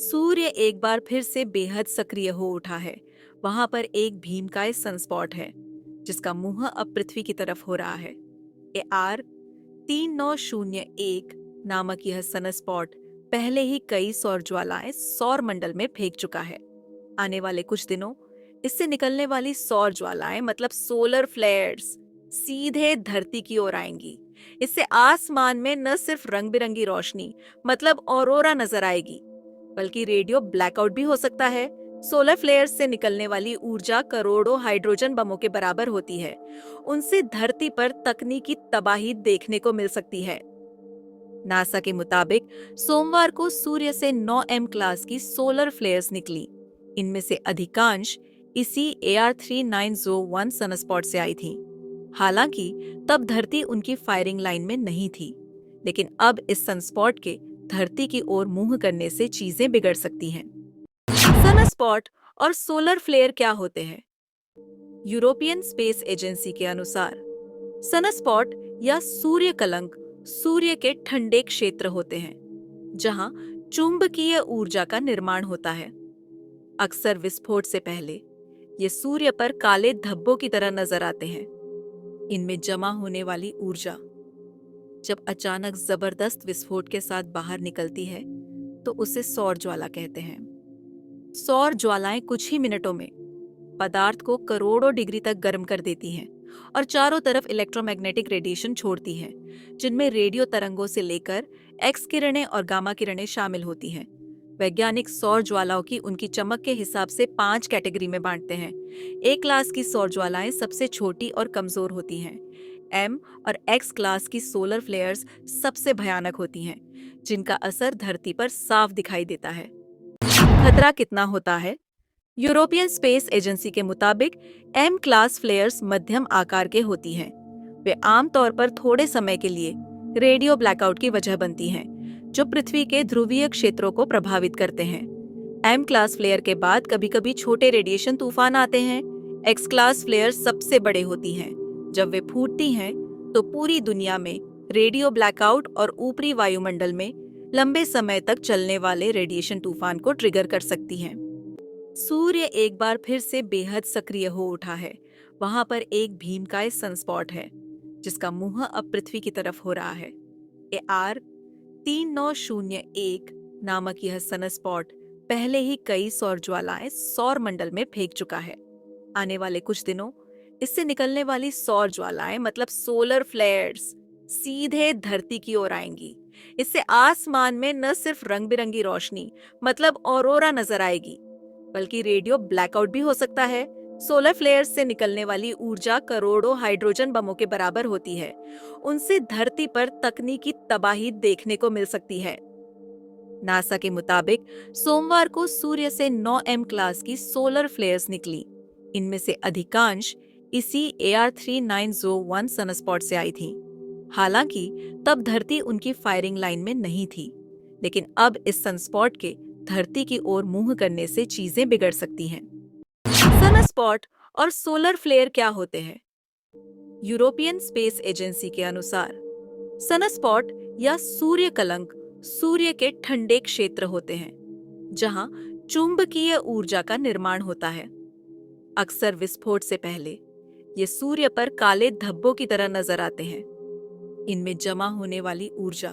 सूर्य एक बार फिर से बेहद सक्रिय हो उठा है। वहां पर एक भीमकाय सनस्पॉट है जिसका मुंह अब पृथ्वी की तरफ हो रहा है। ए आर 3901 नामक यह सनस्पॉट पहले ही कई सौर ज्वालाएं सौर मंडल में फेंक चुका है। आने वाले कुछ दिनों इससे निकलने वाली सौर ज्वालाएं मतलब सोलर फ्लेयर्स सीधे धरती की ओर आएंगी। इससे आसमान में न सिर्फ रंग बिरंगी रोशनी मतलब ऑरोरा नजर आएगी, बल्कि रेडियो ब्लैकआउट भी हो सकता है। सोलर फ्लेयर्स से निकलने वाली ऊर्जा करोड़ों हाइड्रोजन बमों के बराबर होती है। उनसे धरती पर तकनीकी तबाही देखने को मिल सकती है। नासा के मुताबिक सोमवार को सूर्य से 9M क्लास की सोलर फ्लेयर्स निकली। इनमें से अधिकांश इसी AR3901 सनस्पॉट से आई थी। हालांकि तब धरती उनकी फायरिंग लाइन में नहीं थी, लेकिन अब इस सनस्पॉट के धरती की ओर मुंह करने से चीजें बिगड़ सकती हैं। सनस्पॉट और सोलर फ्लेयर क्या होते हैं? यूरोपियन स्पेस एजेंसी के अनुसार सनस्पॉट या सूर्य कलंक सूर्य के ठंडे क्षेत्र होते हैं जहां चुंबकीय ऊर्जा का निर्माण होता है। अक्सर विस्फोट से पहले ये सूर्य पर काले धब्बों की तरह नजर आते हैं। इनमें जमा होने वाली ऊर्जा जब अचानक जबरदस्त विस्फोट के साथ बाहर निकलती है तो उसे सौर ज्वाला कहते हैं। सौर ज्वालाएं कुछ ही मिनटों में पदार्थ को करोड़ों डिग्री तक गर्म कर देती हैं और चारों तरफ इलेक्ट्रोमैग्नेटिक रेडिएशन छोड़ती हैं, जिनमें रेडियो तरंगों से लेकर एक्स किरणें और गामा किरणें शामिल होती हैं। वैज्ञानिक सौर ज्वालाओं की उनकी चमक के हिसाब से 5 कैटेगरी में बांटते हैं। ए क्लास की सौर ज्वालाएं सबसे छोटी और कमजोर होती हैं। एम और एक्स क्लास की सोलर फ्लेयर्स सबसे भयानक होती हैं, जिनका असर धरती पर साफ दिखाई देता है। खतरा कितना होता है? यूरोपियन स्पेस एजेंसी के मुताबिक एम क्लास फ्लेयर्स मध्यम आकार के होती हैं। वे आमतौर पर थोड़े समय के लिए रेडियो ब्लैकआउट की वजह बनती हैं, जो पृथ्वी के ध्रुवीय क्षेत्रों को प्रभावित करते हैं। एम क्लास फ्लेयर के बाद कभी-कभी छोटे रेडिएशन तूफान आते हैं। एक्स क्लास फ्लेयर सबसे बड़े होती हैं। जब वे फूटती हैं तो पूरी दुनिया में रेडियो ब्लैकआउट और ऊपरी वायुमंडल में लंबे समय तक चलने वाले रेडिएशन तूफान को ट्रिगर कर सकती हैं। सूर्य एक बार फिर से बेहद सक्रिय हो उठा है। वहां पर एक भीमकाय सनस्पॉट है जिसका मुंह अब पृथ्वी की तरफ हो रहा है। ए आर 3901 नामक यह सनस्पॉट पहले ही कई सौर ज्वालाएं सौर मंडल में फेंक चुका है। आने वाले कुछ दिनों इससे निकलने वाली सौर ज्वालाएं मतलब सोलर फ्लेयर्स सीधे धरती की ओर आएंगी। इससे आसमान में न सिर्फ रंग बिरंगी रोशनी मतलब ऑरोरा नजर आएगी, बल्कि रेडियो ब्लैकआउट भी हो सकता है। सोलर फ्लेयर्स से निकलने वाली ऊर्जा करोड़ों हाइड्रोजन बमों के बराबर होती है। उनसे धरती पर तकनीकी तबाही देखने को मिल सकती है। नासा के मुताबिक सोमवार को सूर्य से 9M क्लास की सोलर फ्लेयर्स निकली। इनमें से अधिकांश इसी AR3901 सनस्पॉट से आई थी। हालांकि तब धरती उनकी फायरिंग लाइन में नहीं थी, लेकिन अब इस सनस्पॉट के धरती की ओर मुंह करने से चीजें बिगड़ सकती हैं। सनस्पॉट और सोलर फ्लेयर क्या होते हैं? यूरोपियन स्पेस एजेंसी के अनुसार सनस्पॉट या सूर्य कलंक सूर्य के ठंडे क्षेत्र होते हैं जहां चुंबकीय ऊर्जा का निर्माण होता है। अक्सर विस्फोट से पहले ये सूर्य पर काले धब्बों की तरह नजर आते हैं। इनमें जमा होने वाली ऊर्जा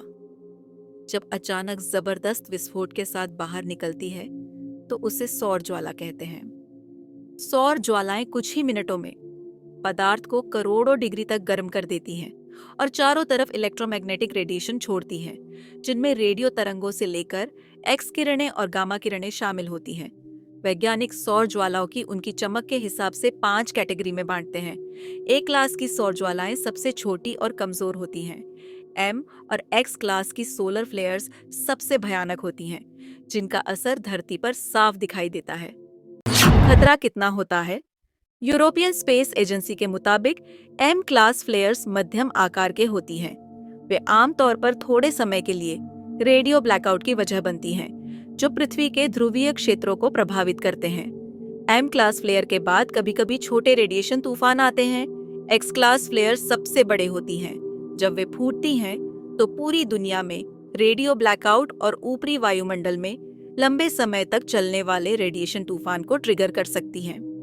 जब अचानक जबरदस्त विस्फोट के साथ बाहर निकलती है तो उसे सौर ज्वाला कहते हैं। सौर ज्वालाएं कुछ ही मिनटों में पदार्थ को करोड़ों डिग्री तक गर्म कर देती हैं और चारों तरफ इलेक्ट्रोमैग्नेटिक रेडिएशन छोड़ती हैं, जिनमें रेडियो तरंगों से लेकर एक्स किरणें और गामा किरणें शामिल होती हैं। वैज्ञानिक सौर ज्वालाओं की उनकी चमक के हिसाब से 5 कैटेगरी में बांटते हैं। ए क्लास की सौर ज्वालाएं सबसे छोटी और कमजोर होती हैं। एम और एक्स क्लास की सोलर फ्लेयर्स सबसे भयानक होती हैं, जिनका असर धरती पर साफ दिखाई देता है। खतरा कितना होता है? यूरोपियन स्पेस एजेंसी के मुताबिक एम क्लास फ्लेयर्स मध्यम आकार के होती हैं। वे आमतौर पर थोड़े समय के लिए रेडियो ब्लैकआउट की वजह बनती हैं, जो पृथ्वी के ध्रुवीय क्षेत्रों को प्रभावित करते हैं। एम क्लास फ्लेयर के बाद कभी-कभी छोटे रेडिएशन तूफान आते हैं। एक्स क्लास फ्लेयर सबसे बड़े होती हैं। जब वे फूटती हैं तो पूरी दुनिया में रेडियो ब्लैकआउट और ऊपरी वायुमंडल में लंबे समय तक चलने वाले रेडिएशन तूफान को ट्रिगर कर सकती हैं।